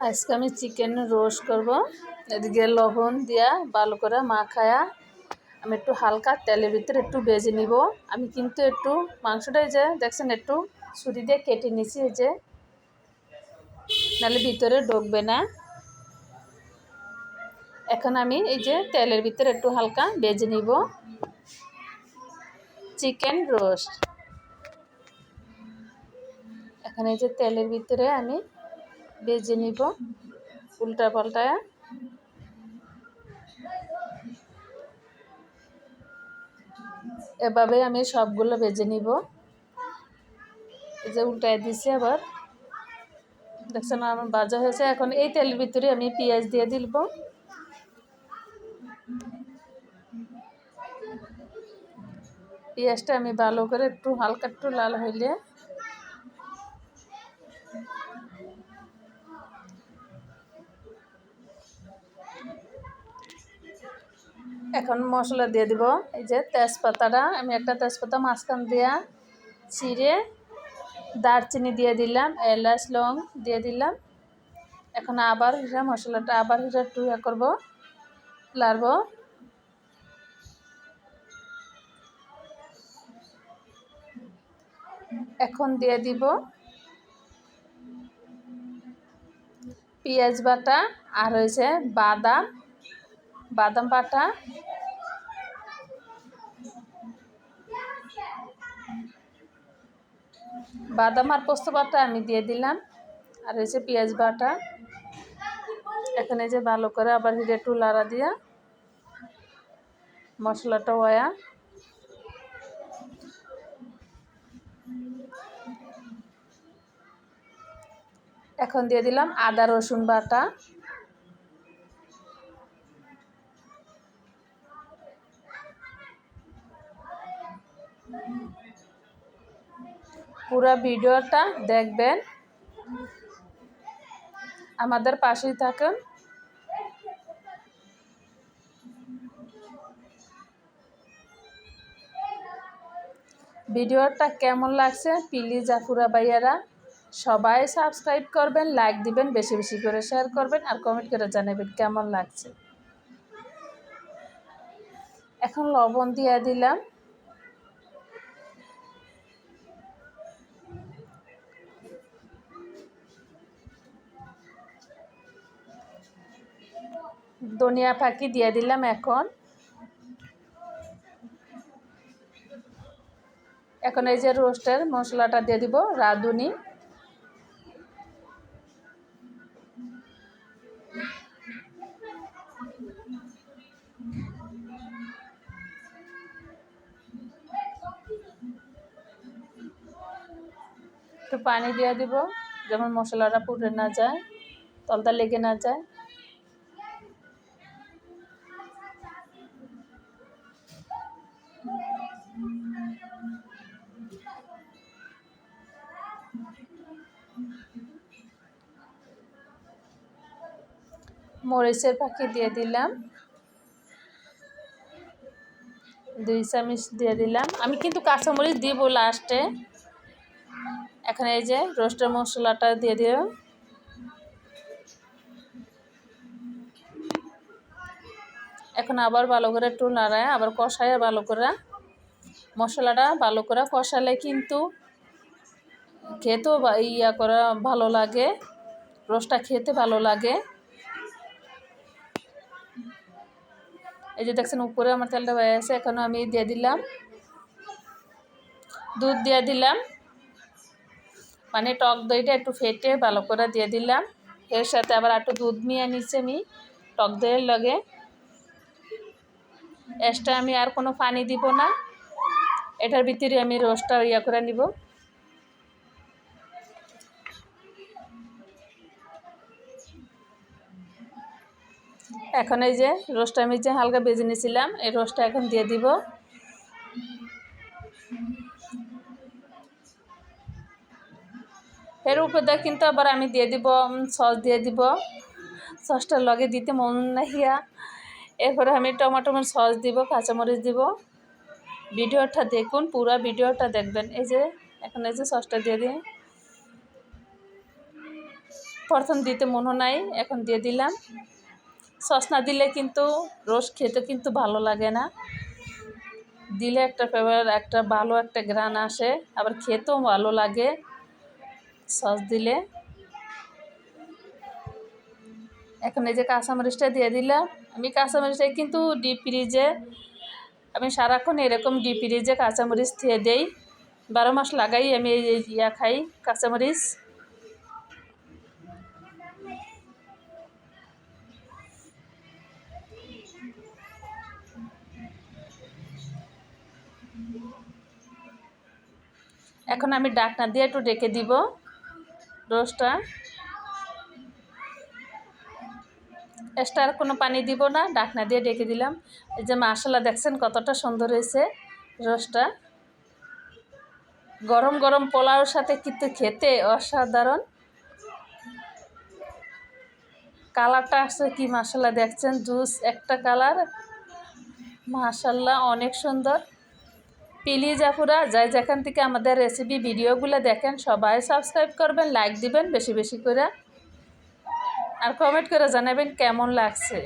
আজকে আমি chicken roast করব। এদিকে লবণ দিয়া ভালো করে মাখায়া আমি একটু হালকা তেলের ভিতরে একটু ভেজে নিব। আমি কিন্তু একটু মাংসটাই যে দেখছেন একটু ছুরি দিয়ে কেটে নিছি, এই যে নাহলে ভিতরে ঢুকবে না। এখন আমি এই যে তেলের ভিতরে একটু হালকা ভেজে নিব চিকেন রোস্ট। এখন এই যে তেলের ভিতরে আমি ভেজে নিব উল্টা পাল্টায়া। এভাবে আমি সবগুলো ভেজে নিব। এই যে উল্টায় দিছি, আবার দেখছেন আমার ভাজা হয়েছে। এখন এই তেলের ভিতরে আমি পেঁয়াজ দিয়ে দিব। পেঁয়াজটা আমি ভালো করে একটু হালকা একটু লাল হইলে এখন মশলা দিয়ে দিব। এই যে তেজপাতাটা আমি একটা তেজপাতা মাঝখান দিয়া ছিঁড়ে দারচিনি দিয়ে দিলাম, এলাচ লং দিয়ে দিলাম। এখন আবার মশলাটা আবার একটু করবো, লাড়বো। এখন দিয়ে দিব পেঁয়াজ বাটা আর হয়েছে বাদাম বাটা। বাদাম আর পোস্ত বাটা আমি দিয়ে দিলাম, আর হয়েছে পেঁয়াজ বাটা। এখানে যে ভালো করে আবার একটু লাড়া দিয়া মশলাটা ওয়া এখন দিয়ে দিলাম আদা রসুন বাটা। পুরো ভিডিওটা দেখবেন, আমাদের পাশেই থাকুন। ভিডিওটা কেমন লাগছে প্লিজ আপুরা ভাইয়ারা সবাই সাবস্ক্রাইব করবেন, লাইক দিবেন, বেশি বেশি করে শেয়ার করবেন, আর কমেন্ট করে জানাবেন কেমন লাগছে। এখন লবণ দিয়ে দিলাম। ধনিয়া পাখি দিয়ে দিলাম। এখন এই যে রোস্টের মশলাটা দিয়ে দিব, রাঁধুনি। একটু পানি দিয়ে দিব যেমন মশলাটা পুড়ে না যায়, তলটা লেগে না যায়। মরিচের পাখি দিয়ে দিলাম, 2 চামচ দিয়ে দিলাম। আমি কিন্তু কাঁচামরিচ দিব লাস্টে। এখন এই যে রোস্টের মশলাটা দিয়ে দিও। এখন আবার ভালো করে একটু নাড়ায় আবার কষায় ভালো করে। মশলাটা ভালো করে কষালে কিন্তু খেতেও করা ভালো লাগে, রোস্টটা খেতে ভালো লাগে। এই যে দেখছেন উপরে আমার তেলটা হয়ে আছে। এখন আমি দিয়ে দিলাম দুধ দিয়ে দিলাম, মানে টক দইটা একটু ফেটে ভালো করে দিয়ে দিলাম। এর সাথে আবার একটু দুধ মিয়া নিচ্ছে আমি টক দইয়ের লগে। এক্সট্রা আমি আর কোনো পানি দিব না, এটার ভিতরে আমি রোস্টটা করে নিব। এখন এই যে রোস্টটা আমি যে হালকা ভেজে নিয়েছিলাম, এই রোস্টটা এখন দিয়ে দিব। এর উপরে কিন্তু আবার আমি দিয়ে দিব সস দিয়ে দিব, সসটার লগে দিতে মন নাহিয়া। এরপরে আমি টমেটোর সস দিব, কাঁচামরিচ দিব। ভিডিওটা দেখুন, পুরো ভিডিওটা দেখবেন। এই যে এখন এই যে সসটা দিয়ে দিই। প্রথম দিতে মনে নাই, এখন দিয়ে দিলাম। সস না দিলে কিন্তু রোস্ট খেতে কিন্তু ভালো লাগে না, দিলে একটা ফ্লেভার, একটা ভালো একটা ঘ্রাণ আসে, আবার খেতেও ভালো লাগে সস দিলে। এখন এই যে কাঁচামরিচটা দিয়ে দিলাম। আমি কাঁচামরিচটা কিন্তু ডিপ ফ্রিজে, আমি সারাক্ষণ এরকম ডিপ ফ্রিজে কাঁচামরিচ দিয়ে দেই, 12 মাস লাগাই আমি খাই কাঁচামরিচ। এখন আমি ঢাকনা দিয়ে একটু ঢেকে দিব রোস্টটা। এক্সট্রা আর কোনো পানি দিব না, ঢাকনা দিয়ে ঢেকে দিলাম। এই যে মাশাআল্লাহ দেখছেন কতটা সুন্দর হয়েছে রোস্টটা। গরম গরম পোলাওর সাথে কিন্তু খেতে অসাধারণ। কালারটা আসছে কি মাশাআল্লাহ, দেখছেন জুস একটা কালার, মাশাআল্লাহ অনেক সুন্দর। প্লিজ আপুরা যাই যেখান থেকে আমাদের রেসিপি ভিডিওগুলো দেখেন সবাই সাবস্ক্রাইব করবেন, লাইক দিবেন বেশি বেশি করে, আর কমেন্ট করে জানাবেন কেমন লাগছে।